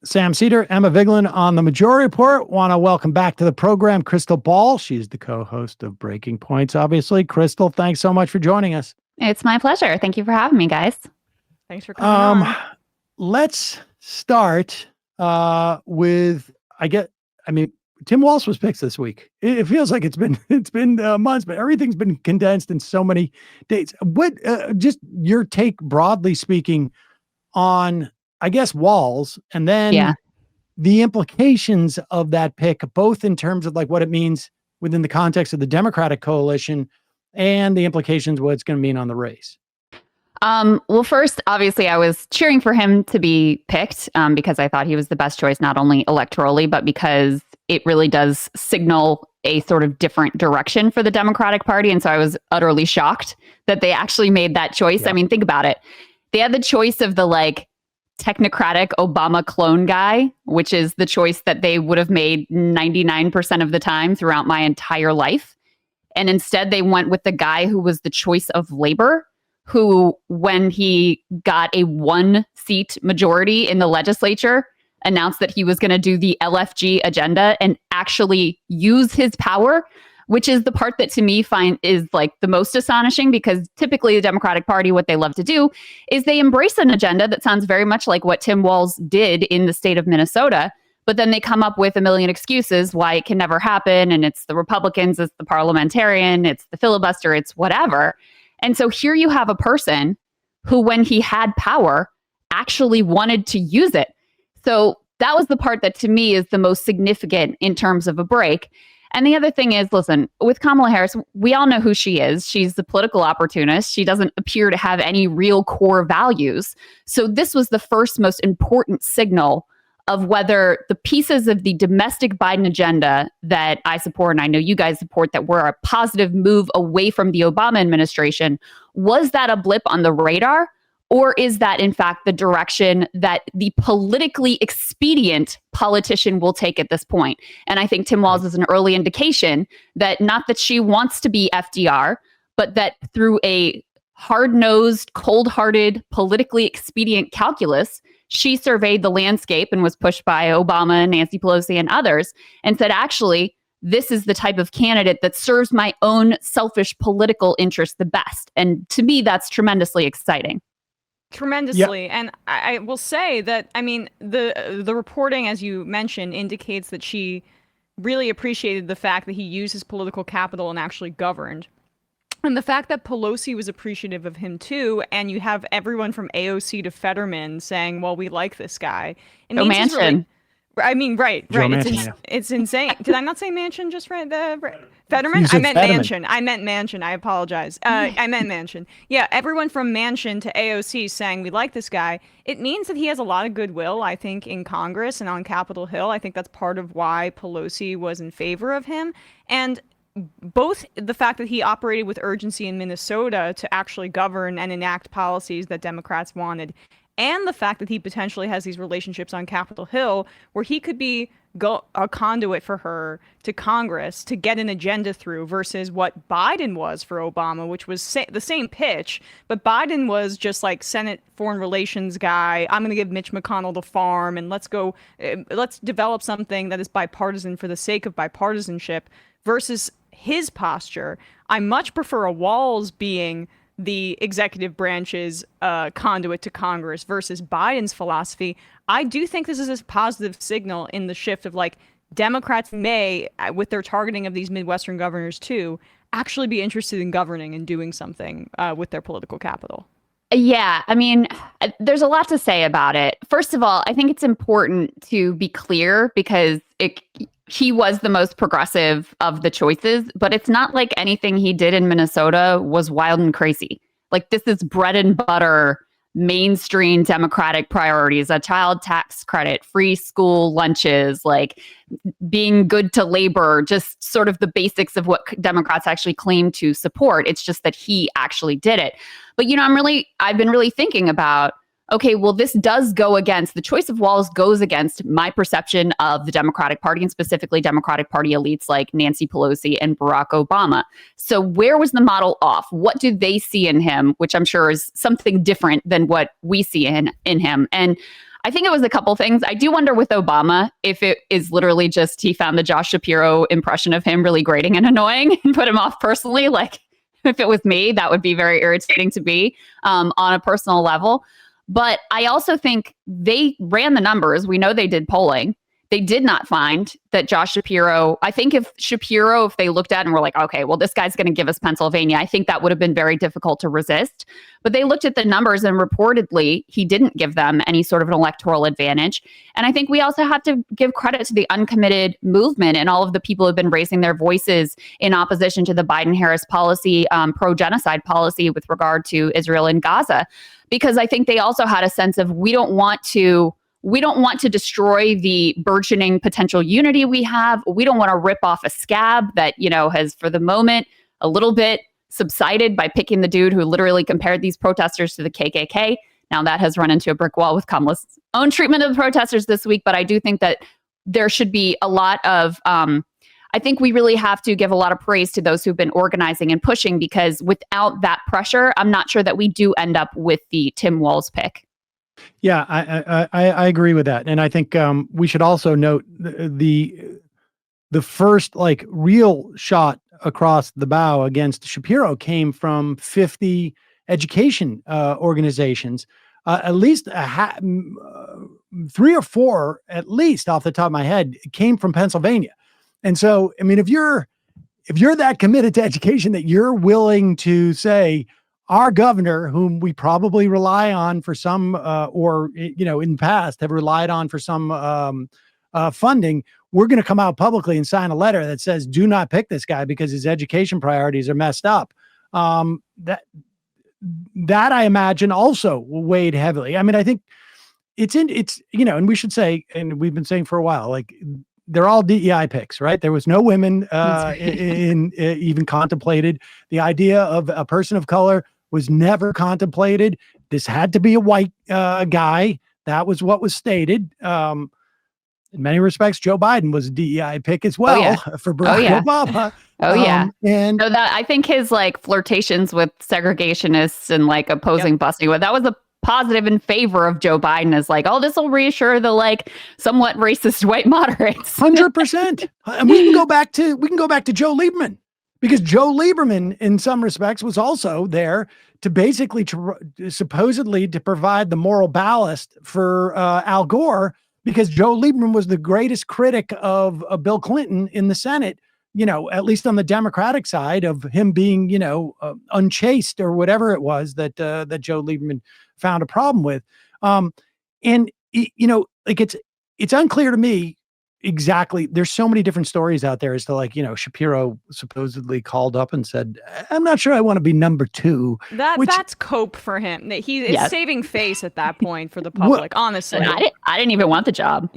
Sam Seder, Emma Vigeland on the Majority Report. Want to welcome back to the program Krystal Ball. She's the co-host of Breaking Points, obviously. Krystal, thanks so much for joining us. It's my pleasure. Thank you for having me, guys. Thanks for coming on. Let's start with, Tim Walz was picked this week. It feels like it's been months, but everything's been condensed in so many dates. What, just your take, broadly speaking, on, I guess, Walz, and then the implications of that pick, both in terms of like what it means within the context of the Democratic coalition and the implications what it's going to mean on the race. Well, first, obviously, I was cheering for him to be picked because I thought he was the best choice, not only electorally, but because it really does signal a sort of different direction for the Democratic Party. And so I was utterly shocked that they actually made that choice. Yeah. I mean, think about it. They had the choice of the technocratic Obama clone guy, which is the choice that they would have made 99% of the time throughout my entire life. And instead, they went with the guy who was the choice of labor, who, when he got a 1-seat majority in the legislature, announced that he was going to do the LFG agenda and actually use his power, which is the part that to me is the most astonishing, because typically the Democratic Party, what they love to do is they embrace an agenda that sounds very much like what Tim Walz did in the state of Minnesota, but then they come up with a million excuses why it can never happen. And it's the Republicans, it's the parliamentarian, it's the filibuster, it's whatever. And so here you have a person who, when he had power, actually wanted to use it. So that was the part that to me is the most significant in terms of a break. And the other thing is, listen, with Kamala Harris, we all know who she is. She's the political opportunist. She doesn't appear to have any real core values. So this was the first most important signal of whether the pieces of the domestic Biden agenda that I support, and I know you guys support, that were a positive move away from the Obama administration, was that a blip on the radar? Or is that, in fact, the direction that the politically expedient politician will take at this point? And I think Tim Walz is an early indication that not that she wants to be FDR, but that through a hard-nosed, cold-hearted, politically expedient calculus, she surveyed the landscape and was pushed by Obama, Nancy Pelosi, and others, and said, actually, this is the type of candidate that serves my own selfish political interests the best. And to me, that's tremendously exciting. Tremendously. Yep. And I will say that, I mean, the reporting, as you mentioned, indicates that she really appreciated the fact that he used his political capital and actually governed. And the fact that Pelosi was appreciative of him too, and you have everyone from AOC to Fetterman saying, well, we like this guy. It means Manchin. Really, I mean, right. Manchin, it's insane. Did I not say Manchin just right? Fetterman? I meant Manchin. I meant Manchin. I apologize. I meant Manchin. Yeah, everyone from Manchin to AOC saying we like this guy. It means that he has a lot of goodwill, I think, in Congress and on Capitol Hill. I think that's part of why Pelosi was in favor of him. And both the fact that he operated with urgency in Minnesota to actually govern and enact policies that Democrats wanted, and the fact that he potentially has these relationships on Capitol Hill where he could be a conduit for her to Congress to get an agenda through, versus what Biden was for Obama, which was the same pitch, but Biden was just like Senate foreign relations guy. I'm going to give Mitch McConnell the farm and let's develop something that is bipartisan for the sake of bipartisanship, versus his posture. I much prefer a Walz being the executive branch's conduit to Congress versus Biden's philosophy. I do think this is a positive signal in the shift of Democrats may, with their targeting of these Midwestern governors too, actually be interested in governing and doing something with their political capital. Yeah, I mean, there's a lot to say about it. First of all, I think it's important to be clear because he was the most progressive of the choices, but it's not like anything he did in Minnesota was wild and crazy. This is bread and butter, mainstream Democratic priorities, a child tax credit, free school lunches, being good to labor, just sort of the basics of what Democrats actually claim to support. It's just that he actually did it. But, I've been really thinking about, okay, well, this does go against, the choice of Walz goes against my perception of the Democratic Party, and specifically Democratic Party elites like Nancy Pelosi and Barack Obama. So where was the model off? What do they see in him, which I'm sure is something different than what we see in him? And I think it was a couple things. I do wonder with Obama if it is literally just he found the Josh Shapiro impression of him really grating and annoying and put him off personally. Like if it was me, that would be very irritating to be on a personal level. But I also think they ran the numbers. We know they did polling. They did not find that Josh Shapiro, I think if they looked at and were like, okay, well, this guy's going to give us Pennsylvania, I think that would have been very difficult to resist. But they looked at the numbers and reportedly he didn't give them any sort of an electoral advantage. And I think we also have to give credit to the uncommitted movement and all of the people who have been raising their voices in opposition to the Biden-Harris policy, pro-genocide policy with regard to Israel and Gaza. Because I think they also had a sense of we don't want to destroy the burgeoning potential unity we have. We don't want to rip off a scab that, has for the moment a little bit subsided by picking the dude who literally compared these protesters to the KKK. Now that has run into a brick wall with Kamala's own treatment of the protesters this week. But I do think that there should be a lot of, I think we really have to give a lot of praise to those who've been organizing and pushing, because without that pressure, I'm not sure that we do end up with the Tim Walz pick. Yeah, I agree with that. And I think we should also note the first real shot across the bow against Shapiro came from 50 education organizations, at least 3 or 4, at least off the top of my head, came from Pennsylvania. And so, I mean, if you're that committed to education that you're willing to say, our governor, whom we probably rely on for some, or in the past have relied on for some funding, we're going to come out publicly and sign a letter that says, do not pick this guy because his education priorities are messed up. That I imagine also weighed heavily. I mean, I think and we should say, and we've been saying for a while, they're all DEI picks, right? There was no women in even contemplated. The idea of a person of color was never contemplated. This had to be a white guy. That was what was stated. In many respects, Joe Biden was a DEI pick as well for Barack Obama. And that I think his flirtations with segregationists and opposing busing, that was a positive in favor of Joe Biden as this will reassure the somewhat racist white moderates. 100%. And we can go back to Joe Lieberman. Because Joe Lieberman, in some respects, was also there to basically supposedly to provide the moral ballast for Al Gore, because Joe Lieberman was the greatest critic of Bill Clinton in the Senate, at least on the Democratic side, of him being, unchaste or whatever it was that Joe Lieberman found a problem with. It's unclear to me exactly. There's so many different stories out there as to Shapiro supposedly called up and said, I'm not sure I want to be number 2. That's cope for him. That he is saving face at that point for the public. Honestly, I didn't even want the job.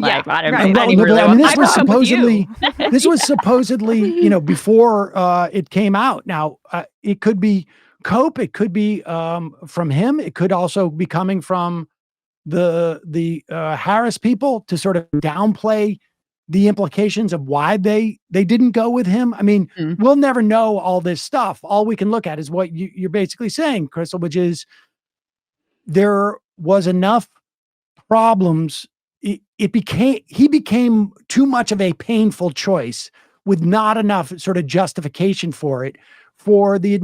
This was supposedly before it came out. Now it could be cope. It could be from him. It could also be coming from the Harris people to sort of downplay the implications of why they didn't go with him. I mean, we'll never know all this stuff. All we can look at is what you're basically saying, Krystal, which is there was enough problems. He became too much of a painful choice with not enough sort of justification for it, for the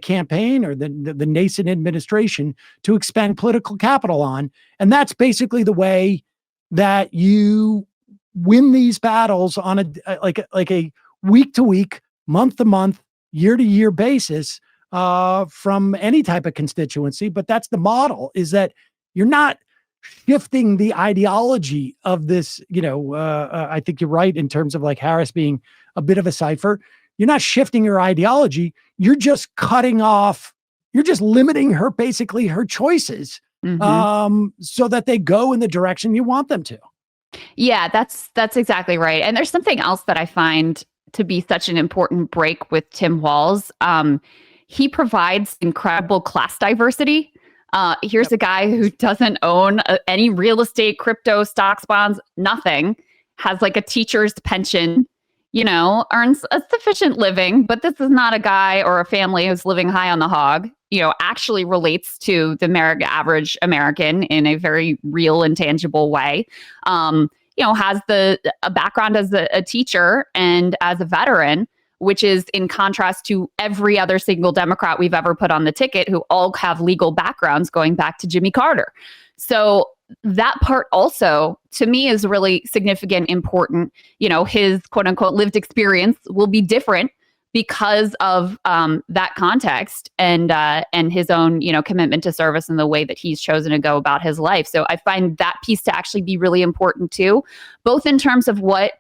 campaign or the nascent administration to expend political capital on. And that's basically the way that you win these battles on a week to week, month to month, year to year basis from any type of constituency. But that's the model, is that you're not shifting the ideology of this. I think you're right in terms of Harris being a bit of a cipher. You're not shifting your ideology. You're just cutting off. You're just limiting her choices. So that they go in the direction you want them to. Yeah, that's exactly right. And there's something else that I find to be such an important break with Tim Walz. He provides incredible class diversity. Here's a guy who doesn't own any real estate, crypto, stocks, bonds, nothing, has a teacher's pension, earns a sufficient living, but this is not a guy or a family who's living high on the hog. actually relates to the average American in a very real and tangible way. Has a background as a teacher and as a veteran, which is in contrast to every other single Democrat we've ever put on the ticket, who all have legal backgrounds going back to Jimmy Carter. So that part also, to me, is really significant, important. His quote unquote lived experience will be different because of that context and his own, commitment to service and the way that he's chosen to go about his life. So I find that piece to actually be really important too, both in terms of what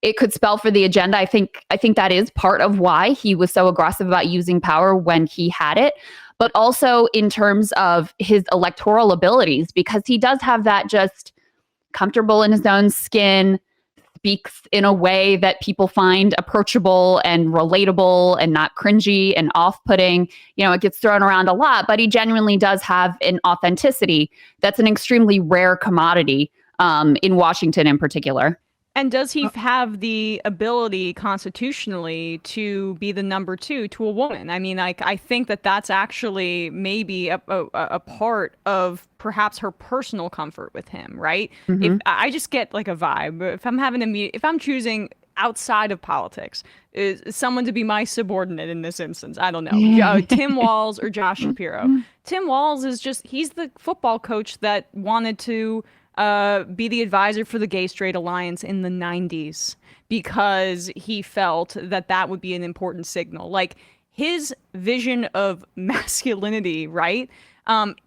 it could spell for the agenda. I think that is part of why he was so aggressive about using power when he had it, but also in terms of his electoral abilities, because he does have that just comfortable in his own skin, speaks in a way that people find approachable and relatable and not cringy and off-putting. It gets thrown around a lot, but he genuinely does have an authenticity that's an extremely rare commodity in Washington in particular. And does he have the ability constitutionally to be the number 2 to a woman? I mean, I think that's actually maybe a part of perhaps her personal comfort with him, right? Mm-hmm. If I just get like a vibe, if I'm choosing outside of politics, is someone to be my subordinate in this instance, I don't know, Tim Walz or Josh Shapiro. Tim Walz he's the football coach that wanted to be the advisor for the Gay Straight Alliance in the 90s because he felt that would be an important signal. Like his vision of masculinity, right?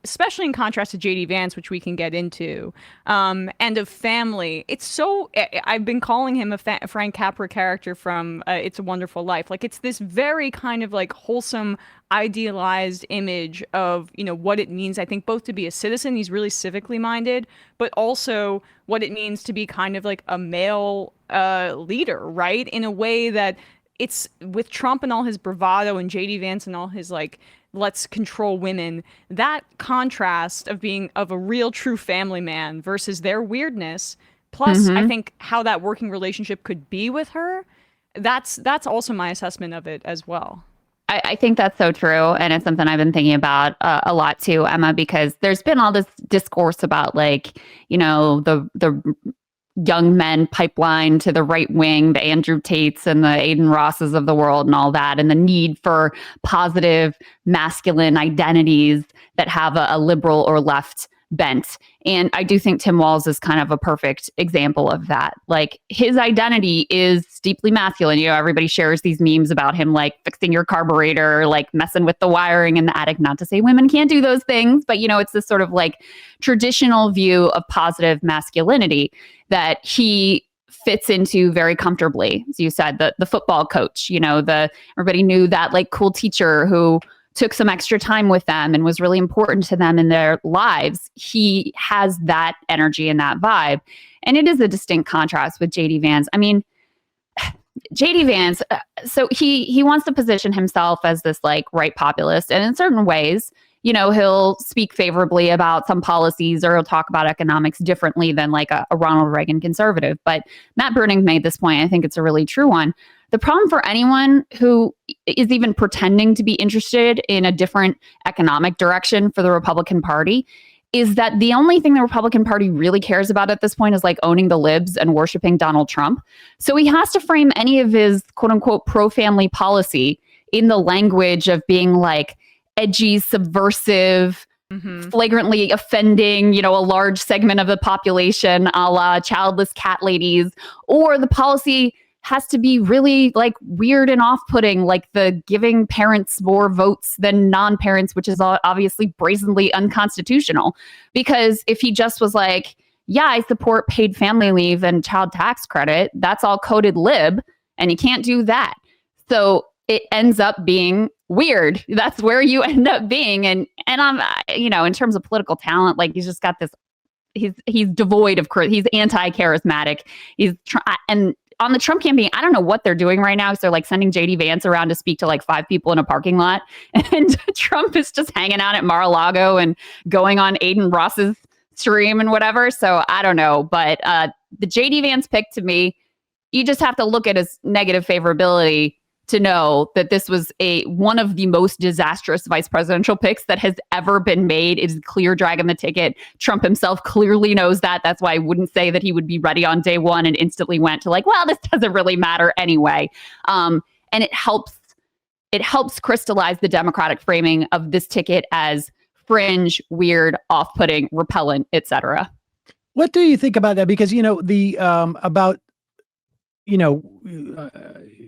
Especially in contrast to JD Vance, which we can get into, and of family. It's so, I've been calling him a Frank Capra character from It's a Wonderful Life. Like it's this very kind of like wholesome, idealized image of, what it means, I think, both to be a citizen, he's really civically minded, but also what it means to be kind of like a male leader, right? In a way that it's with Trump and all his bravado and JD Vance and all his like, let's control women, that contrast of being of a real true family man versus their weirdness, plus I think how that working relationship could be with her, that's also my assessment of it as well. I think that's so true. And it's something I've been thinking about a lot too, Emma, because there's been all this discourse about like, the young men pipeline to the right wing, the Andrew Tates and the Aiden Rosses of the world and all that, and the need for positive masculine identities that have a liberal or left bent. And I do think Tim Walz is kind of a perfect example of that. Like his identity is deeply masculine. Everybody shares these memes about him, like fixing your carburetor, like messing with the wiring in the attic. Not to say women can't do those things, but it's this sort of like traditional view of positive masculinity that he fits into very comfortably. As you said, the football coach, everybody knew that like cool teacher who took some extra time with them and was really important to them in their lives. He has that energy and that vibe. And it is a distinct contrast with JD Vance. I mean, JD Vance, so he wants to position himself as this like right populist. And in certain ways, he'll speak favorably about some policies or he'll talk about economics differently than like a Ronald Reagan conservative. But Matt Bruning made this point. I think it's a really true one. The problem for anyone who is even pretending to be interested in a different economic direction for the Republican Party is that the only thing the Republican Party really cares about at this point is like owning the libs and worshiping Donald Trump. So he has to frame any of his quote unquote pro-family policy in the language of being like edgy, subversive, flagrantly offending, a large segment of the population, a la childless cat ladies, or the policy has to be really like weird and off-putting, like the giving parents more votes than non-parents, which is obviously brazenly unconstitutional. Because if he just was like, yeah, I support paid family leave and child tax credit, that's all coded lib, and you can't do that. So it ends up being weird. That's where you end up being. And I'm, in terms of political talent, like he's just got this, he's devoid of, he's anti-charismatic. And on the Trump campaign, I don't know what they're doing right now. So they're like sending JD Vance around to speak to like 5 people in a parking lot. And Trump is just hanging out at Mar-a-Lago and going on Aiden Ross's stream and whatever. So I don't know. But the JD Vance pick, to me, you just have to look at his negative favorability to know that this was one of the most disastrous vice presidential picks that has ever been made. It is a clear drag in the ticket. Trump himself clearly knows that. That's why I wouldn't say that he would be ready on day one and instantly went to like, well, this doesn't really matter anyway. And it helps crystallize the Democratic framing of this ticket as fringe, weird, off-putting, repellent, etc. What do you think about that? Because, you know,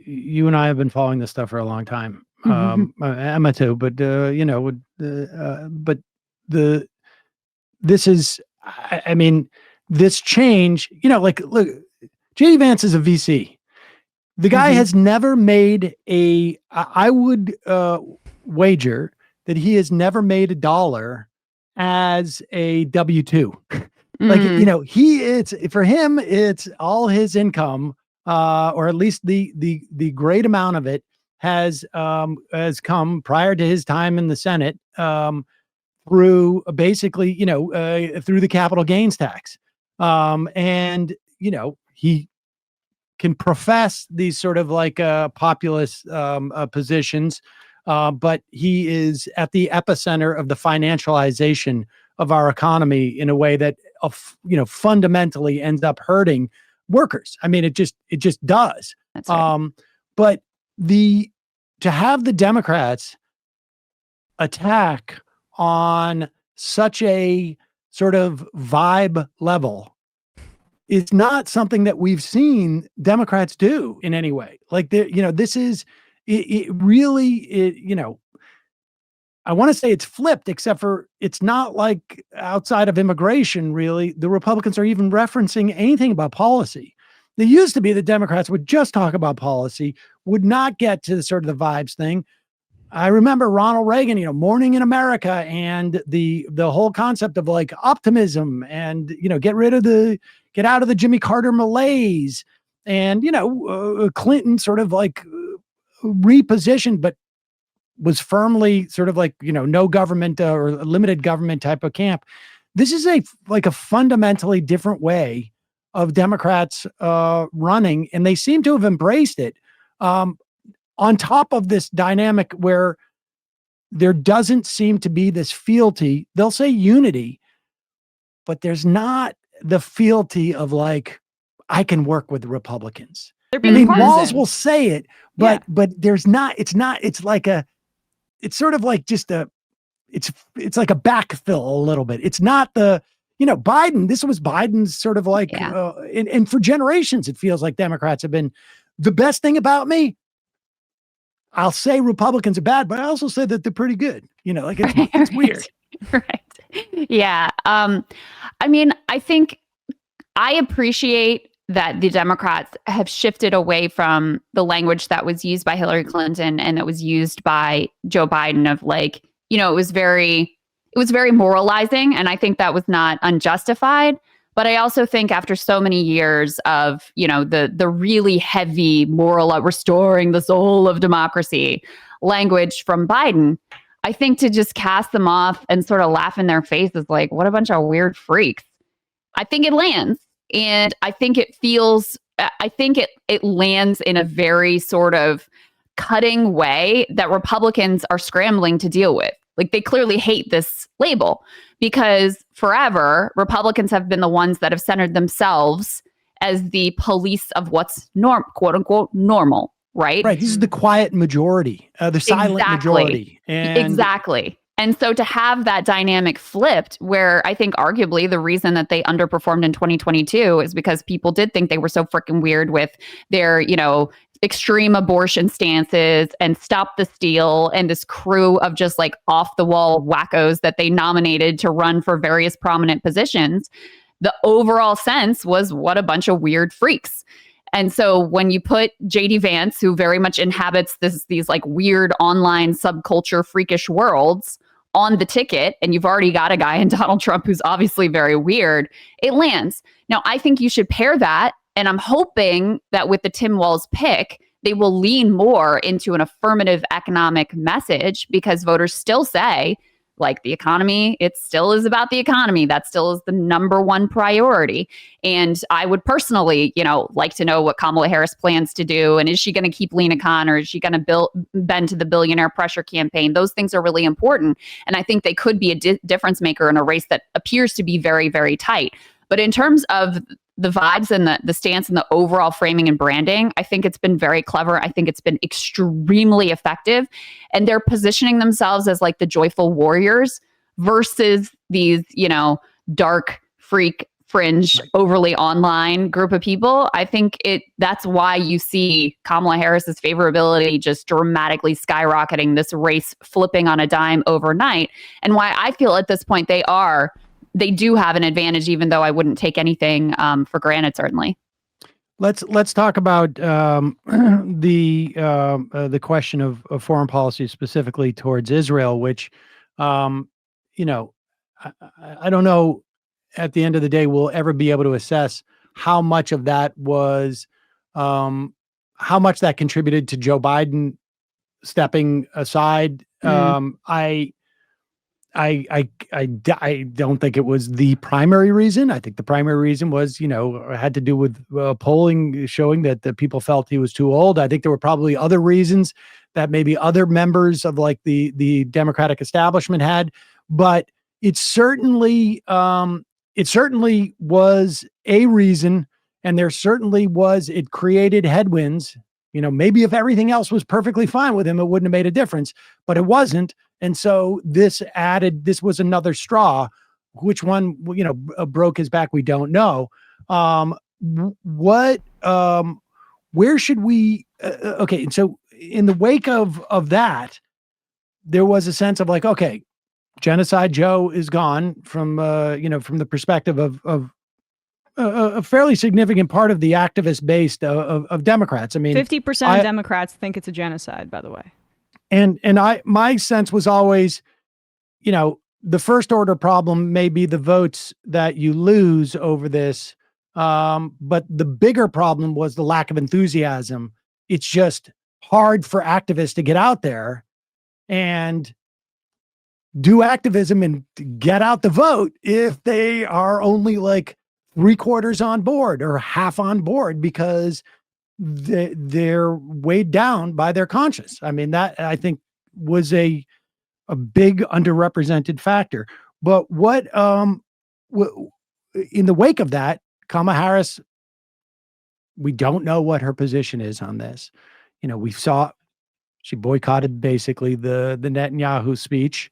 you and I have been following this stuff for a long time. Emma too, but this is, I mean, this change, you know, like, look, JD Vance is a VC. The guy has never made I would wager that he has never made a dollar as a W-2. Like, you know, for him, it's all his income, or at least the great amount of it has come prior to his time in the Senate, through basically, through the capital gains tax. And, you know, he can profess these sort of like populist positions, but he is at the epicenter of the financialization of our economy in a way that, fundamentally ends up hurting workers. I mean, it just does. That's right. But to have the Democrats attack on such a sort of vibe level is not something that we've seen Democrats do in any way. Like, this is it really, I want to say it's flipped, except for it's not like outside of immigration, really, the Republicans are even referencing anything about policy. They used to be the Democrats would just talk about policy, would not get to the sort of the vibes thing. I remember Ronald Reagan, Morning in America, and the whole concept of like optimism and, get out of the Jimmy Carter malaise, and, Clinton sort of like repositioned, but was firmly sort of like, no government or limited government type of camp. This is a fundamentally different way of Democrats running, and they seem to have embraced it. On top of this dynamic where there doesn't seem to be this fealty, they'll say unity, but there's not the fealty of like, I can work with the Republicans. They're being partisan. Walz will say it, but there's not, it's sort of like just it's like a backfill a little bit. It's not Biden, this was Biden's sort of like, and for generations, it feels like Democrats have been the best thing about me. I'll say Republicans are bad, but I also say that they're pretty good. Like it's weird. Right. Yeah. I mean, I think I appreciate that the Democrats have shifted away from the language that was used by Hillary Clinton and that was used by Joe Biden of like, it was very moralizing. And I think that was not unjustified. But I also think after so many years of, the really heavy moral restoring the soul of democracy language from Biden, I think to just cast them off and sort of laugh in their faces like, what a bunch of weird freaks. I think it lands. And I think it lands in a very sort of cutting way that Republicans are scrambling to deal with. Like, they clearly hate this label because forever Republicans have been the ones that have centered themselves as the police of what's quote unquote normal, right? Right. This is the quiet majority, the silent majority. Exactly. And so to have that dynamic flipped, where I think arguably the reason that they underperformed in 2022 is because people did think they were so freaking weird with their, extreme abortion stances and Stop the Steal and this crew of just like off the wall wackos that they nominated to run for various prominent positions. The overall sense was, what a bunch of weird freaks. And so when you put JD Vance, who very much inhabits these like weird online subculture freakish worlds, on the ticket, and you've already got a guy in Donald Trump who's obviously very weird, it lands. Now, I think you should pair that, and I'm hoping that with the Tim Walz pick, they will lean more into an affirmative economic message, because voters still say like the economy, it still is about the economy. That still is the number one priority. And I would personally, like to know what Kamala Harris plans to do. And is she going to keep Lena Khan, or is she going to bend to the billionaire pressure campaign? Those things are really important. And I think they could be a difference maker in a race that appears to be very, very tight. But in terms of the vibes and the stance and the overall framing and branding, I think it's been very clever. I think it's been extremely effective. And they're positioning themselves as like the joyful warriors versus these, dark freak fringe, overly online group of people. I think that's why you see Kamala Harris's favorability just dramatically skyrocketing, this race flipping on a dime overnight. And why I feel at this point they do have an advantage, even though I wouldn't take anything for granted, certainly. Let's talk about the question of foreign policy, specifically towards Israel, which, I don't know, at the end of the day, we'll ever be able to assess how much of that was, how much that contributed to Joe Biden stepping aside. I don't think it was the primary reason. I think the primary reason was, had to do with polling showing that the people felt he was too old. I think there were probably other reasons that maybe other members of like the Democratic establishment had, but it certainly was a reason. And there certainly was, it created headwinds. Maybe if everything else was perfectly fine with him, it wouldn't have made a difference, but it wasn't. And so this was another straw. Which one, broke his back, we don't know. Where should we, okay. And so in the wake of that, there was a sense of like, okay, Genocide Joe is gone from the perspective of a fairly significant part of the activist base of Democrats. I mean, 50% of Democrats think it's a genocide, by the way. And my sense was always, the first order problem may be the votes that you lose over this. But the bigger problem was the lack of enthusiasm. It's just hard for activists to get out there and do activism and get out the vote if they are only like 3/4 on board or half on board, because they're weighed down by their conscience. I mean, that I think was a big underrepresented factor. But what in the wake of that, Kamala Harris, we don't know what her position is on this. We saw she boycotted basically the Netanyahu speech.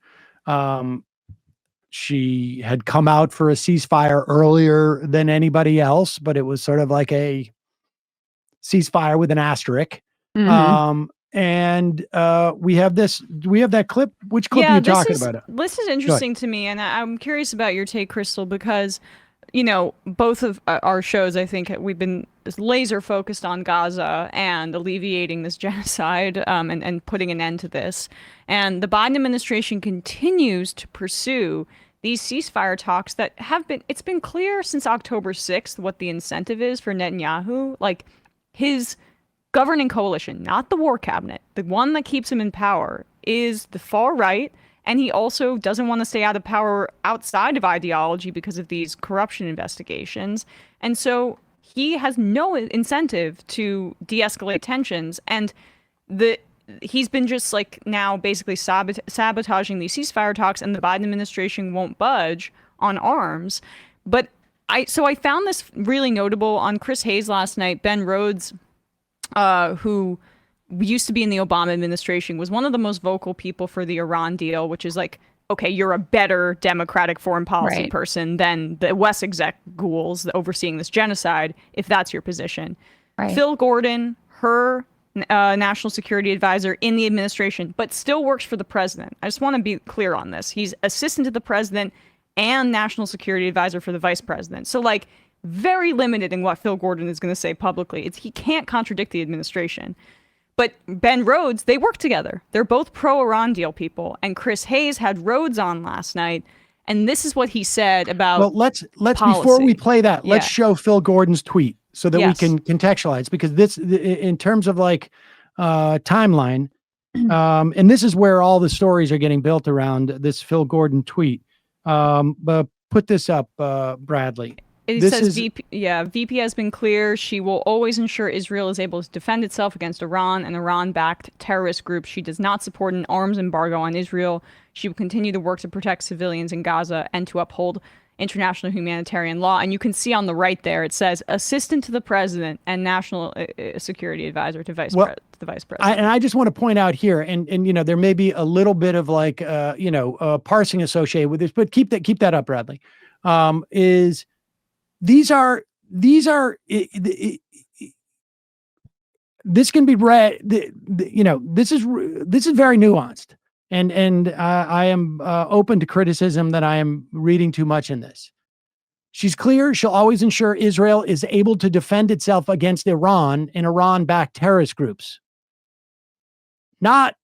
She had come out for a ceasefire earlier than anybody else, but it was sort of like a ceasefire with an asterisk. Mm-hmm. And we have that clip. Which clip are you talking about? This is interesting to me, and I'm curious about your take, Krystal, because both of our shows, I think we've been laser focused on Gaza and alleviating this genocide and putting an end to this. And the Biden administration continues to pursue these ceasefire talks that it's been clear since October 6th what the incentive is for Netanyahu. Like, his governing coalition, not the war cabinet, the one that keeps him in power, is the far right. And he also doesn't want to stay out of power outside of ideology because of these corruption investigations. And so he has no incentive to de-escalate tensions. And he's been just like now basically sabotaging these ceasefire talks, and the Biden administration won't budge on arms. But I found this really notable on Chris Hayes last night. Ben Rhodes, who used to be in the Obama administration, was one of the most vocal people for the Iran deal, which is like, okay, you're a better Democratic foreign policy person than the West exec ghouls overseeing this genocide, if that's your position. Right. Phil Gordon, her national security advisor in the administration, but still works for the president. I just want to be clear on this. He's assistant to the president and national security advisor for the vice president. So like very limited in what Phil Gordon is going to say publicly. He can't contradict the administration. But Ben Rhodes, they work together. They're both pro-Iran deal people. And Chris Hayes had Rhodes on last night, and this is what he said about let's policy. Before we play that, let's show Phil Gordon's tweet so that we can contextualize, because this, in terms of like timeline, And this is where all the stories are getting built around this Phil Gordon tweet. But put this up, Bradley. It says VP has been clear. She will always ensure Israel is able to defend itself against Iran and Iran-backed terrorist groups. She does not support an arms embargo on Israel. She will continue to work to protect civilians in Gaza and to uphold international humanitarian law. And you can see on the right there, it says assistant to the president and national security advisor to the vice president. And I just want to point out here, and there may be a little bit of like parsing associated with this, but keep that up, Bradley. This can be read. This is very nuanced, and I am open to criticism that I am reading too much in this. She's clear. She'll always ensure Israel is able to defend itself against Iran and Iran-backed terrorist groups. Not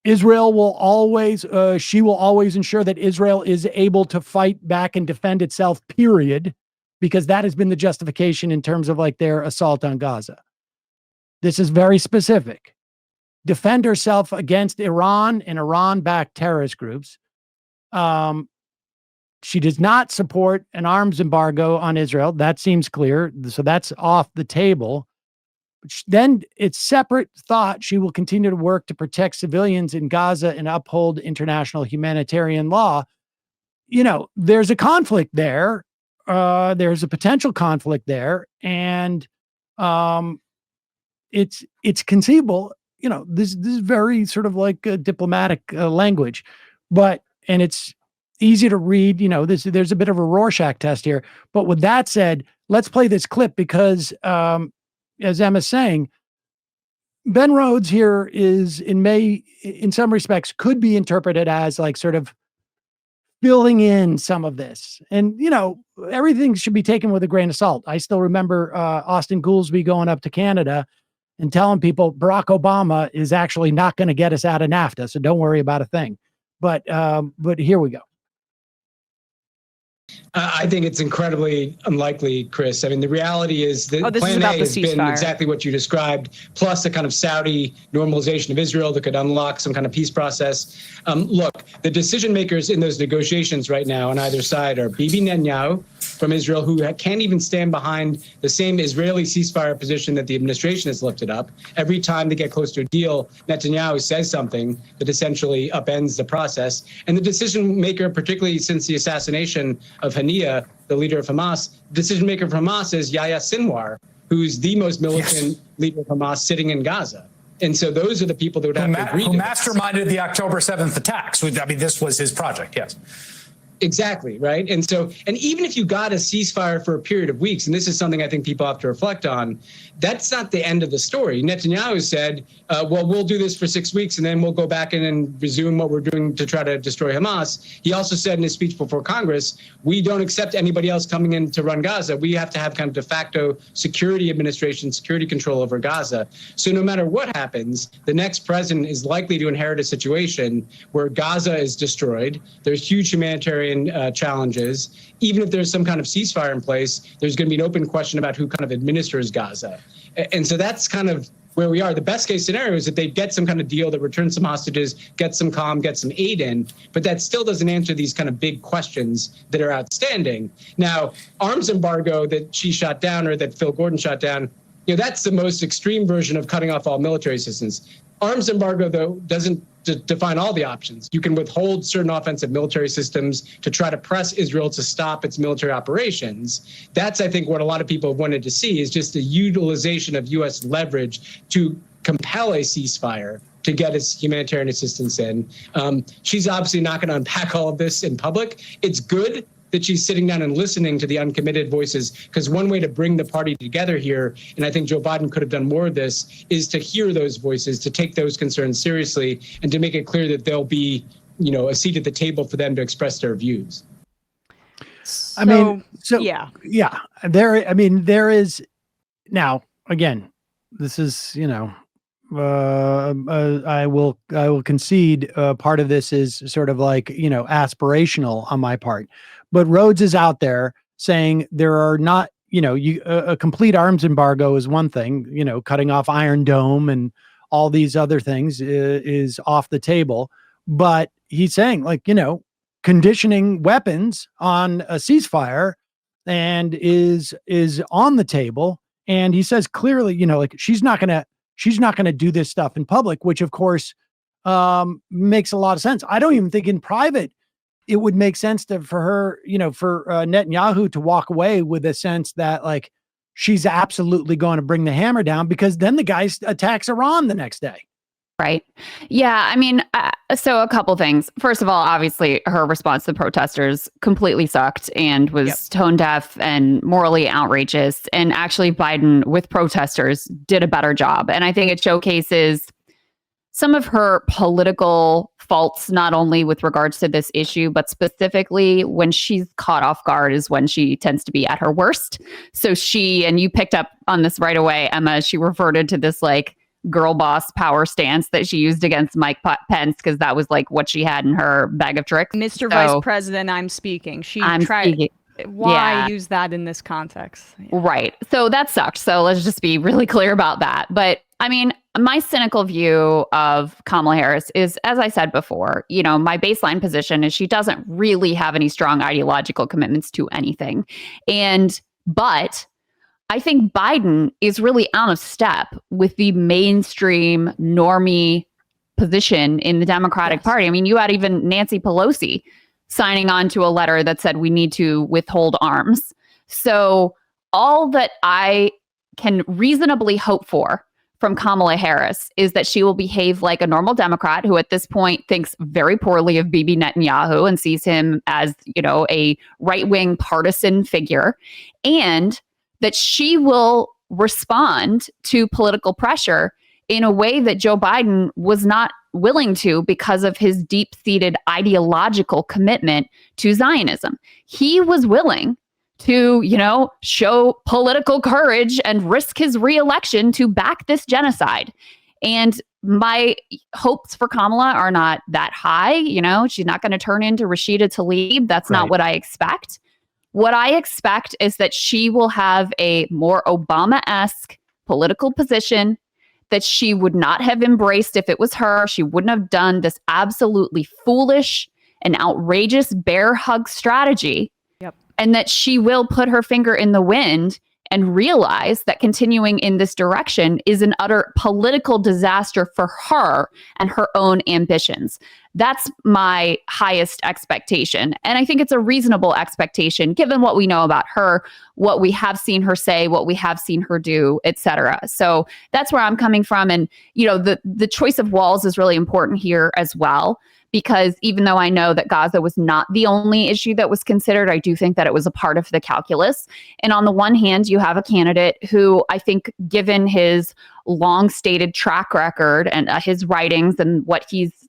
Israel will always, she will always ensure that Israel is able to fight back and defend itself, period, because that has been the justification in terms of like their assault on Gaza. This is very specific. Defend herself against Iran and Iran-backed terrorist groups. She does not support an arms embargo on Israel. That seems clear. So that's off the table. Then it's separate thought. She will continue to work to protect civilians in Gaza and uphold international humanitarian law. There's a conflict there. There's a potential conflict there. And it's conceivable. This is very sort of like a diplomatic language, and it's easy to read. There's a bit of a Rorschach test here. But with that said, let's play this clip because as Emma's saying, Ben Rhodes here is in some respects could be interpreted as like sort of filling in some of this. And, everything should be taken with a grain of salt. I still remember Austin Goolsbee going up to Canada and telling people Barack Obama is actually not going to get us out of NAFTA. So don't worry about a thing. But here we go. I think it's incredibly unlikely, Chris. I mean, the reality is that Plan A has been exactly what you described, plus a kind of Saudi normalization of Israel that could unlock some kind of peace process. Look, the decision makers in those negotiations right now on either side are Bibi Netanyahu from Israel, who can't even stand behind the same Israeli ceasefire position that the administration has lifted up. Every time they get close to a deal, Netanyahu says something that essentially upends the process. And the decision maker, particularly since the assassination of Hania, the leader of Hamas, the decision maker from Hamas is Yahya Sinwar, who's the most militant leader of Hamas sitting in Gaza. And so those are the people that would have to agree to who masterminded the October 7th attacks. I mean, this was his project, yes. Exactly, right? And even if you got a ceasefire for a period of weeks, and this is something I think people have to reflect on, that's not the end of the story. Netanyahu said, well, we'll do this for 6 weeks and then we'll go back in and resume what we're doing to try to destroy Hamas. He also said in his speech before Congress, we don't accept anybody else coming in to run Gaza. We have to have kind of de facto security administration, security control over Gaza. So no matter what happens, the next president is likely to inherit a situation where Gaza is destroyed. There's huge humanitarian challenges. Even if there's some kind of ceasefire in place, there's going to be an open question about who kind of administers Gaza. And so that's kind of where we are. The best case scenario is that they get some kind of deal that returns some hostages, get some calm, get some aid in, but that still doesn't answer these kind of big questions that are outstanding. Now, arms embargo that she shot down or that Phil Gordon shot down, that's the most extreme version of cutting off all military assistance. Arms embargo, though, doesn't define all the options. You can withhold certain offensive military systems to try to press Israel to stop its military operations. That's, I think, what a lot of people have wanted to see is just the utilization of U.S. leverage to compel a ceasefire to get its humanitarian assistance in. She's obviously not going to unpack all of this in public. It's good that she's sitting down and listening to the uncommitted voices, because one way to bring the party together here, and I think Joe Biden could have done more of this, is to hear those voices, to take those concerns seriously, and to make it clear that there'll be, a seat at the table for them to express their views. There is now, again, this is, I will concede part of this is sort of like, aspirational on my part. But Rhodes is out there saying there are not, a complete arms embargo is one thing, cutting off Iron Dome and all these other things is off the table. But he's saying, like, conditioning weapons on a ceasefire and is on the table. And he says clearly, like, she's not gonna do this stuff in public, which of course makes a lot of sense. I don't even think in private it would make sense for her, for Netanyahu to walk away with a sense that, like, she's absolutely going to bring the hammer down, because then the guy attacks Iran the next day. Right. Yeah. I mean, so a couple things. First of all, obviously, her response to the protesters completely sucked and was tone deaf and morally outrageous. And actually, Biden with protesters did a better job. And I think it showcases some of her political faults, not only with regards to this issue, but specifically when she's caught off guard is when she tends to be at her worst. So and you picked up on this right away, Emma, she reverted to this like girl boss power stance that she used against Mike Pence, because that was like what she had in her bag of tricks. Mr. Vice President, I'm speaking. Why use that in this context? Yeah. Right. So that sucked. So let's just be really clear about that. But I mean, my cynical view of Kamala Harris is, as I said before, my baseline position is she doesn't really have any strong ideological commitments to anything. But I think Biden is really out of step with the mainstream normie position in the Democratic Party. I mean, you had even Nancy Pelosi signing on to a letter that said we need to withhold arms. So all that I can reasonably hope for from Kamala Harris is that she will behave like a normal Democrat who at this point thinks very poorly of Bibi Netanyahu and sees him as, a right-wing partisan figure, and that she will respond to political pressure in a way that Joe Biden was not willing to because of his deep-seated ideological commitment to Zionism. He was willing to, show political courage and risk his reelection to back this genocide. And my hopes for Kamala are not that high. She's not going to turn into Rashida Tlaib. That's not what I expect. What I expect is that she will have a more Obama-esque political position that she would not have embraced if it was her. She wouldn't have done this absolutely foolish and outrageous bear hug strategy. And that she will put her finger in the wind and realize that continuing in this direction is an utter political disaster for her and her own ambitions. That's my highest expectation. And I think it's a reasonable expectation given what we know about her, what we have seen her say, what we have seen her do, et cetera. So that's where I'm coming from. And, the choice of Walz is really important here as well, because even though I know that Gaza was not the only issue that was considered, I do think that it was a part of the calculus. And on the one hand, you have a candidate who I think, given his long-stated track record and his writings and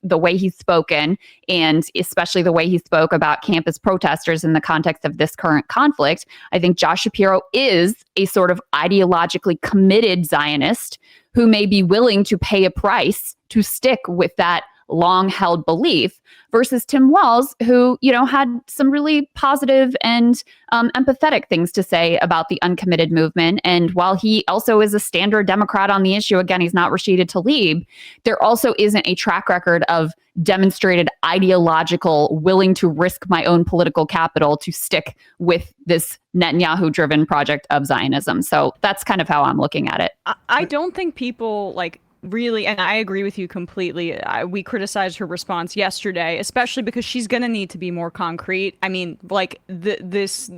the way he's spoken, and especially the way he spoke about campus protesters in the context of this current conflict, I think Josh Shapiro is a sort of ideologically committed Zionist who may be willing to pay a price to stick with that long-held belief, versus Tim Walz, who, had some really positive and empathetic things to say about the uncommitted movement. And while he also is a standard Democrat on the issue, again, he's not Rashida Tlaib, there also isn't a track record of demonstrated ideological willing to risk my own political capital to stick with this Netanyahu-driven project of Zionism. So that's kind of how I'm looking at it. I don't think people really, and I agree with you completely. We criticized her response yesterday, especially because she's going to need to be more concrete. I mean, this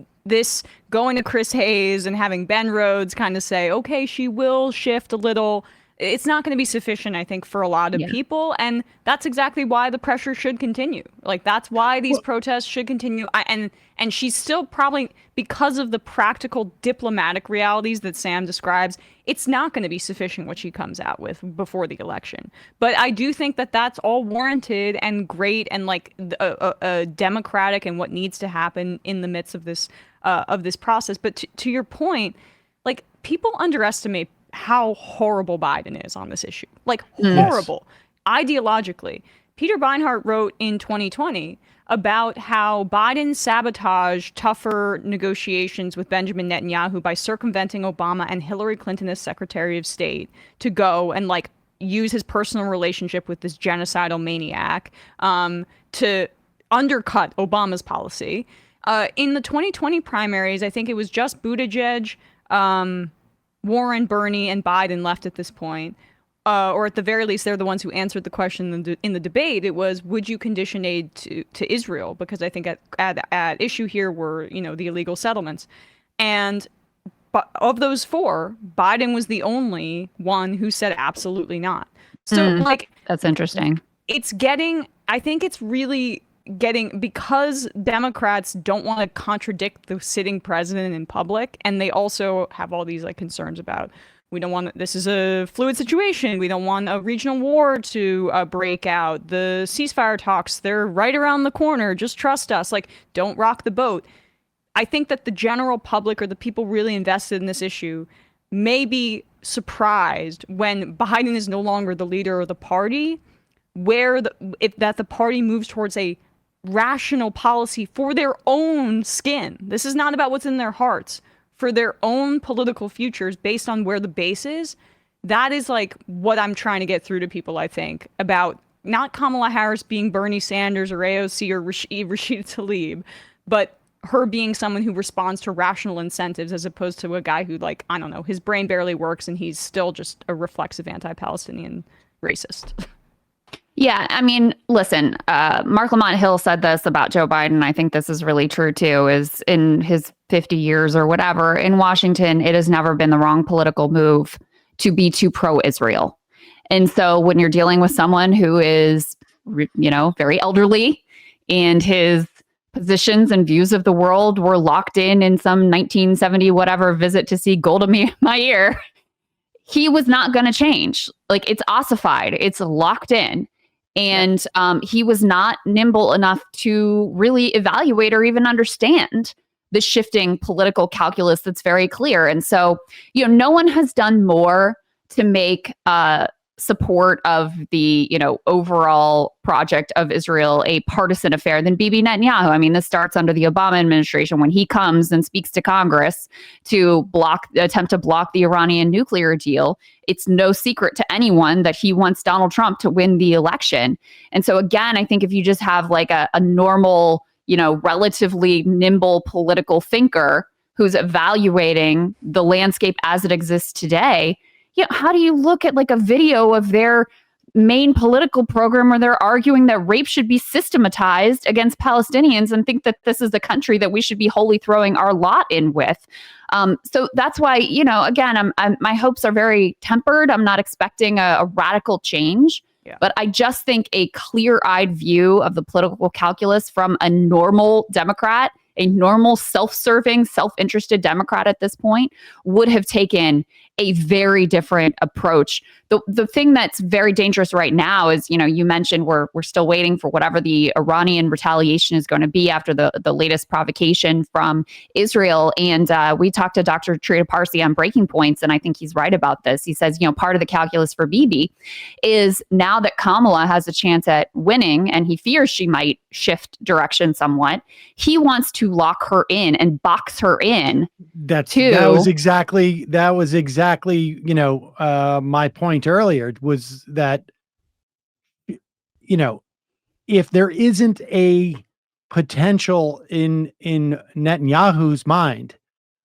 going to Chris Hayes and having Ben Rhodes kind of say, okay, she will shift a little. It's not going to be sufficient, I think, for a lot of people. And that's exactly why the pressure should continue. That's why these protests should continue. And she's still probably, because of the practical diplomatic realities that Sam describes, it's not going to be sufficient what she comes out with before the election. But I do think that that's all warranted and great and democratic and what needs to happen in the midst of this process. But to your point, people underestimate how horrible Biden is on this issue. Horrible. Ideologically. Peter Beinart wrote in 2020 about how Biden sabotaged tougher negotiations with Benjamin Netanyahu by circumventing Obama and Hillary Clinton as Secretary of State to go and use his personal relationship with this genocidal maniac to undercut Obama's policy. In the 2020 primaries, I think it was just Buttigieg, Warren, Bernie, and Biden left at this point. Or at the very least, they're the ones who answered the question in the debate. It was, would you condition aid to Israel? Because I think at issue here were, the illegal settlements. And but of those four, Biden was the only one who said absolutely not. So that's interesting. I think it's really getting, because Democrats don't want to contradict the sitting president in public, and they also have all these concerns about, we don't want, this is a fluid situation, we don't want a regional war to break out, the ceasefire talks, they're right around the corner, just trust us, don't rock the boat. I think that the general public, or the people really invested in this issue, may be surprised when Biden is no longer the leader of the party, that the party moves towards a rational policy for their own skin. This is not about what's in their hearts, for their own political futures based on where the base is. That is what I'm trying to get through to people, I think, about not Kamala Harris being Bernie Sanders or AOC or Rashida Tlaib, but her being someone who responds to rational incentives, as opposed to a guy who, I don't know, his brain barely works and he's still just a reflexive anti-Palestinian racist. Yeah, I mean, listen, Mark Lamont Hill said this about Joe Biden. I think this is really true, too, is in his 50 years or whatever in Washington, it has never been the wrong political move to be too pro-Israel. And so when you're dealing with someone who is, very elderly, and his positions and views of the world were locked in some 1970 whatever visit to see Golda Meir, he was not going to change. It's ossified. It's locked in. And he was not nimble enough to really evaluate or even understand the shifting political calculus that's very clear. And so, no one has done more to make support of the, overall project of Israel a partisan affair than Bibi Netanyahu. I mean, this starts under the Obama administration when he comes and speaks to Congress to attempt to block the Iranian nuclear deal. It's no secret to anyone that he wants Donald Trump to win the election. And so again, I think if you just have a normal, relatively nimble political thinker who's evaluating the landscape as it exists today, how do you look at a video of their main political program where they're arguing that rape should be systematized against Palestinians and think that this is a country that we should be wholly throwing our lot in with? So that's why, again, my hopes are very tempered. I'm not expecting a radical change, but I just think a clear-eyed view of the political calculus from a normal Democrat, a normal self-serving, self-interested Democrat at this point, would have taken a very different approach. The thing that's very dangerous right now is, you mentioned we're still waiting for whatever the Iranian retaliation is going to be after the latest provocation from Israel. And we talked to Dr. Trita Parsi on Breaking Points, and I think he's right about this. He says, part of the calculus for Bibi is now that Kamala has a chance at winning, and he fears she might shift direction somewhat, he wants to lock her in and box her in. That was exactly my point earlier, was that if there isn't a potential in Netanyahu's mind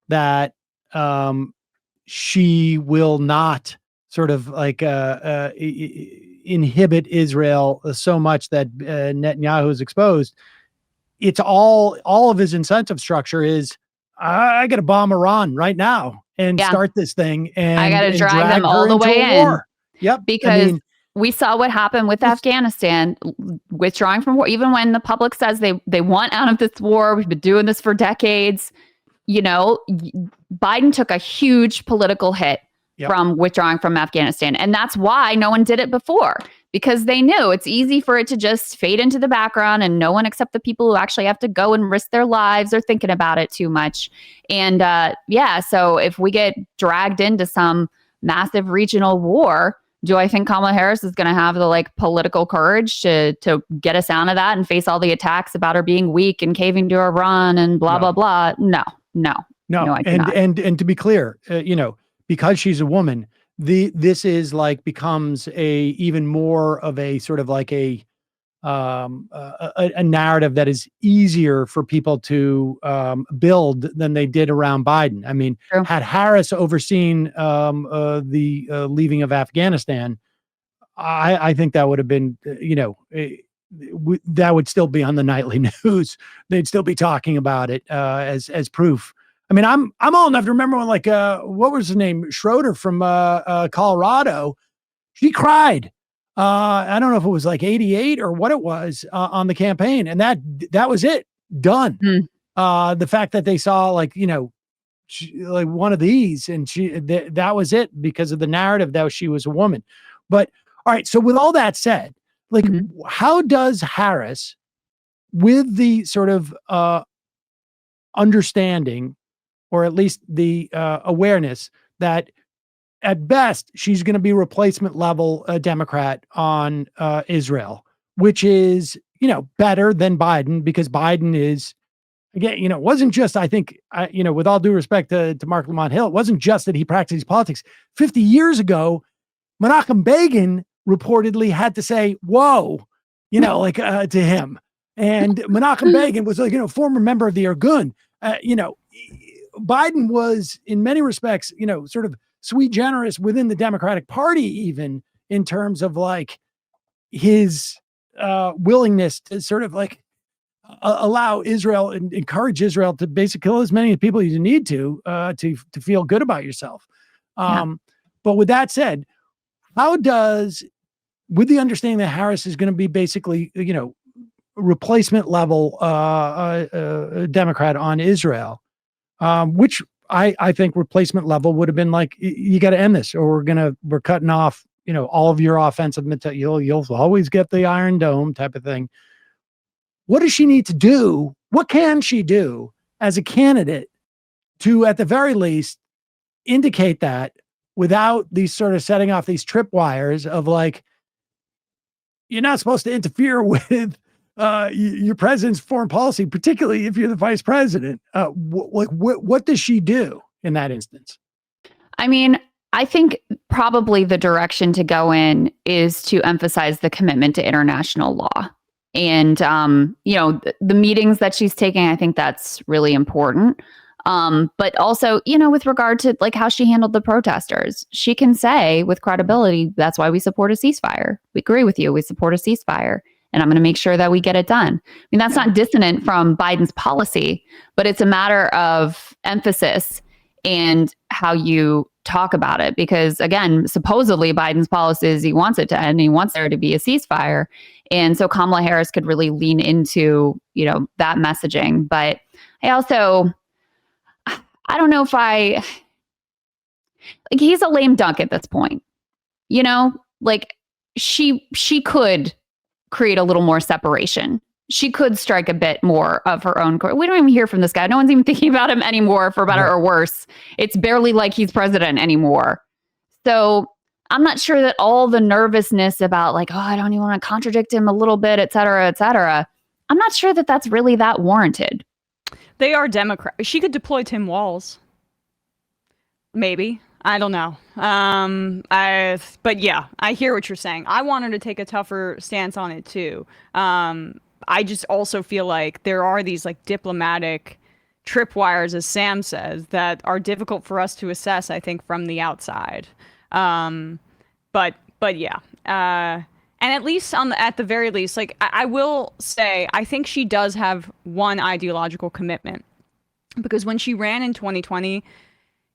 that she will not sort of inhibit Israel so much that Netanyahu is exposed, it's all of his incentive structure is, I got to bomb Iran right now and start this thing, and I got to drag them all the way in. War. Yep, because we saw what happened with Afghanistan, withdrawing from war. Even when the public says they want out of this war, we've been doing this for decades. Biden took a huge political hit from withdrawing from Afghanistan, and that's why no one did it before. Because they knew it's easy for it to just fade into the background, and no one except the people who actually have to go and risk their lives are thinking about it too much. And so if we get dragged into some massive regional war, do I think Kamala Harris is going to have the political courage to get us out of that and face all the attacks about her being weak and caving to Iran and blah, blah, blah? No, I do not. And to be clear, because she's a woman, this is like becomes even more of a sort of like a narrative that is easier for people to build than they did around Biden. I mean, True. had Harris overseen the leaving of Afghanistan, I think that would have been, that would still be on the nightly news. They'd still be talking about it as proof. I mean, I'm old enough to remember when, like, what was his name, Schroeder from Colorado. She cried. I don't know if it was like 88 or what it was on the campaign, and that was it, done. The fact that they saw, like, like one of these, and that was it because of the narrative that she was a woman. But all right, so with all that said, like, how does Harris, with the sort of understanding, or at least the awareness that at best she's going to be replacement level Democrat on Israel, which is, better than Biden, because Biden is, again, it wasn't just, I think, with all due respect to Mark Lamont Hill, it wasn't just that he practiced politics. 50 years ago, Menachem Begin reportedly had to say, whoa, to him. And Menachem Begin was, like, former member of the Irgun. Biden was, in many respects, sort of sui generis within the Democratic Party, even in terms of, like, his willingness to sort of, like, allow Israel and encourage Israel to basically kill as many people as you need to feel good about yourself. But with that said, how does, with the understanding that Harris is going to be basically, replacement level Democrat on Israel, which I think replacement level would have been like, you got to end this, or we're cutting off, all of your offensive material. You'll always get the Iron Dome type of thing. What does she need to do? What can she do as a candidate to, at the very least, indicate that, without these sort of setting off these tripwires of, like, you're not supposed to interfere with your president's foreign policy, particularly if you're the vice president? What does she do in that instance? I mean, I think probably the direction to go in is to emphasize the commitment to international law. And, the meetings that she's taking, I think that's really important. But also, with regard to, like, how she handled the protesters, she can say with credibility, that's why we support a ceasefire. We agree with you. We support a ceasefire. And I'm going to make sure that we get it done. I mean, that's not dissonant from Biden's policy, but it's a matter of emphasis and how you talk about it. Because, again, supposedly Biden's policy is he wants it to end. He wants there to be a ceasefire. And so Kamala Harris could really lean into, that messaging. But I don't know if he's a lame duck at this point, like she could create a little more separation. She could strike a bit more of her own court. We don't even hear from this guy. No one's even thinking about him anymore, for better or worse. It's barely like he's president anymore. So I'm not sure that all the nervousness about, like, I don't even want to contradict him a little bit, et cetera, I'm not sure that that's really that warranted. They are Democrat. She could deploy Tim Walz. Maybe. I don't know. But yeah, I hear what you're saying. I want her to take a tougher stance on it too. I just also feel like there are these, like, diplomatic tripwires, as Sam says, that are difficult for us to assess, I think, from the outside. But yeah. And at least at the very least, like, I will say, I think she does have one ideological commitment, because when she ran in 2020,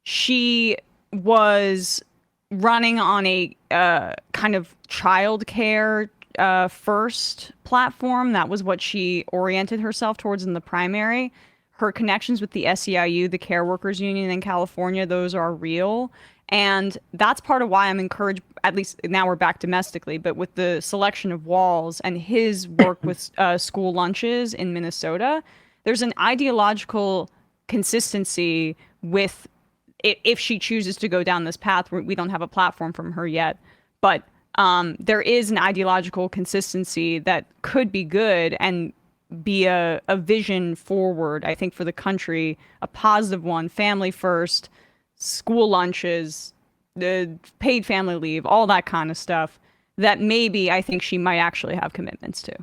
she was running on a kind of childcare first platform. That was what she oriented herself towards in the primary. Her connections with the SEIU, the Care Workers Union in California, those are real. And that's part of why I'm encouraged, at least now we're back domestically, but with the selection of Walz and his work with school lunches in Minnesota, there's an ideological consistency with, if she chooses to go down this path. We don't have a platform from her yet, but there is an ideological consistency that could be good and be a vision forward, I think, for the country, a positive one. Family first, school lunches, paid family leave, all that kind of stuff, that maybe I think she might actually have commitments to.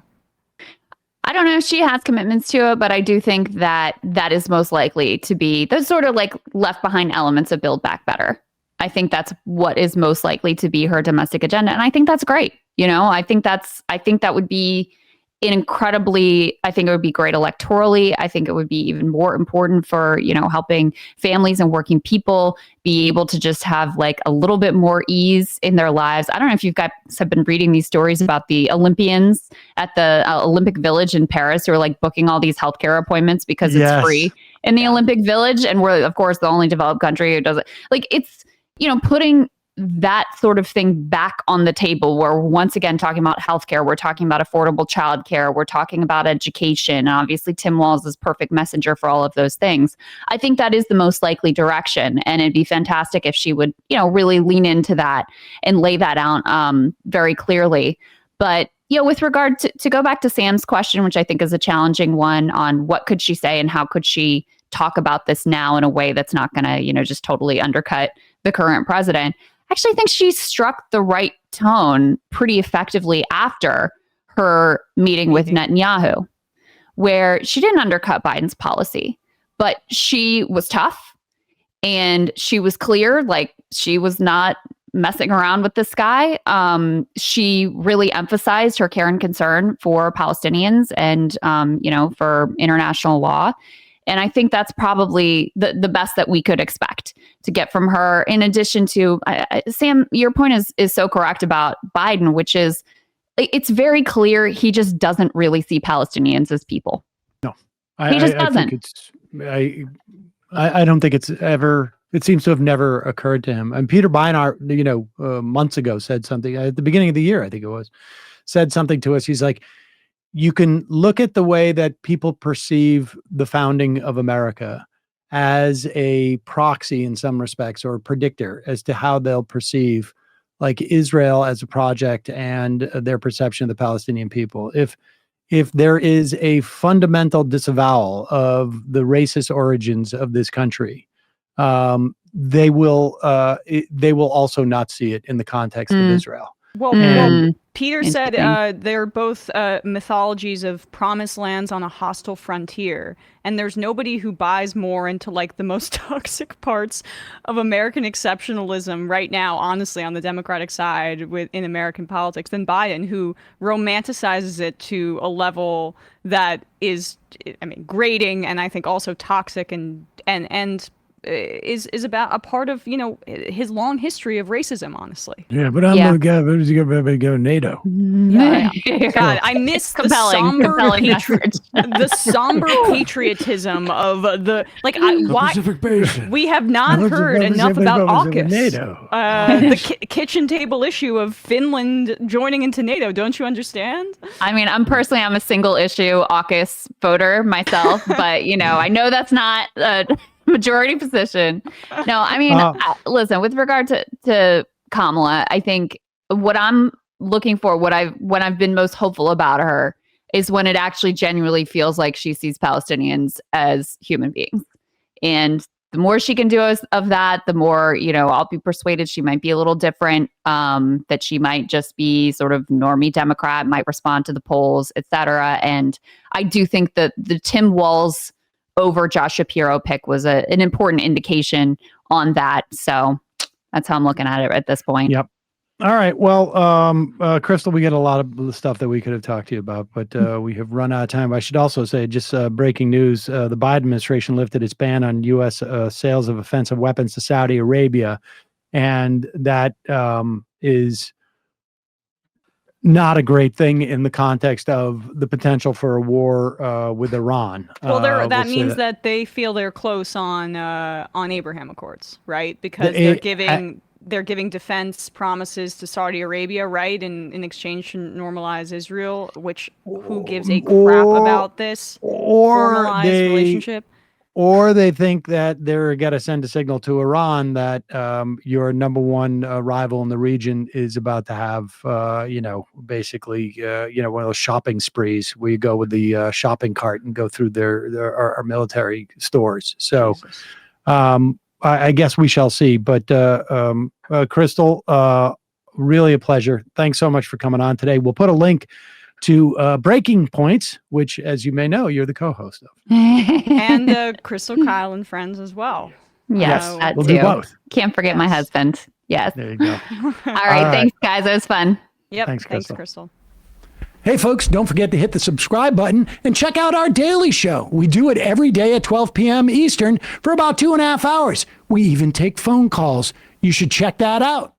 I don't know if she has commitments to it, but I do think that that is most likely to be those sort of like left behind elements of Build Back Better. I think that's what is most likely to be her domestic agenda. And I think that's great. I think that would be I think it would be great electorally. I think it would be even more important for, helping families and working people be able to just have like a little bit more ease in their lives. I don't know if you guys have been reading these stories about the Olympians at the Olympic Village in Paris who are like booking all these healthcare appointments because it's free in the Olympic Village. And we're, of course, the only developed country who does it. Like it's, putting that sort of thing back on the table where we're once again talking about healthcare, we're talking about affordable childcare, we're talking about education. And obviously Tim Walz is perfect messenger for all of those things. I think that is the most likely direction. And it'd be fantastic if she would, really lean into that and lay that out very clearly. But, with regard to go back to Sam's question, which I think is a challenging one on what could she say and how could she talk about this now in a way that's not going to, just totally undercut the current president. I actually think she struck the right tone pretty effectively after her meeting with Netanyahu, where she didn't undercut Biden's policy, but she was tough and she was clear, like she was not messing around with this guy. She really emphasized her care and concern for Palestinians and, for international law. And I think that's probably the best that we could expect to get from her. In addition to, Sam, your point is so correct about Biden, which is it's very clear he just doesn't really see Palestinians as people. No, he just doesn't. I don't think it's ever. It seems to have never occurred to him. And Peter Beinart, months ago said something at the beginning of the year, I think it was, said something to us. He's like, you can look at the way that people perceive the founding of America as a proxy in some respects or a predictor as to how they'll perceive like Israel as a project and their perception of the Palestinian people. If there is a fundamental disavowal of the racist origins of this country, they will also not see it in the context of Israel. Well, Peter said they're both mythologies of promised lands on a hostile frontier, and there's nobody who buys more into like the most toxic parts of American exceptionalism right now, honestly, on the Democratic side in American politics than Biden, who romanticizes it to a level that is, grating and I think also toxic and is about a part of his long history of racism, honestly. Yeah, but I'm gonna go NATO. Yeah, God, I miss the somber patriotism of the Pacific Basin. We have not heard enough about AUKUS, NATO. The kitchen table issue of Finland joining into NATO. Don't you understand? I'm a single issue AUKUS voter myself, but I know that's not majority position. No, listen, with regard to Kamala, I think what I'm looking for, when I've been most hopeful about her is when it actually genuinely feels like she sees Palestinians as human beings. And the more she can do of that, the more, I'll be persuaded she might be a little different, that she might just be sort of normie Democrat, might respond to the polls, et cetera. And I do think that the Tim Walz over Josh Shapiro pick was an important indication on that. So that's how I'm looking at it at this point. Yep. All right. Well, Krystal, we get a lot of the stuff that we could have talked to you about, but we have run out of time. I should also say, just breaking news, the Biden administration lifted its ban on U.S. Sales of offensive weapons to Saudi Arabia. And that is not a great thing in the context of the potential for a war with Iran. Well, that means that they feel they're close on Abraham Accords, right? Because they're giving defense promises to Saudi Arabia, right, in exchange to normalize Israel. Who gives a crap about this formalized relationship? Or they think that they're going to send a signal to Iran that your number one rival in the region is about to have, basically, one of those shopping sprees where you go with the shopping cart and go through our military stores. So I guess we shall see. But Krystal, really a pleasure. Thanks so much for coming on today. We'll put a link to Breaking Points, which, as you may know, you're the co-host of. And Krystal, Kyle, and friends as well. Yes, that we'll too. do both. Can't forget my husband. Yes. There you go. All right. Thanks, guys. It was fun. Yep. Thanks, Krystal. Hey, folks, don't forget to hit the subscribe button and check out our daily show. We do it every day at 12 p.m. Eastern for about 2.5 hours. We even take phone calls. You should check that out.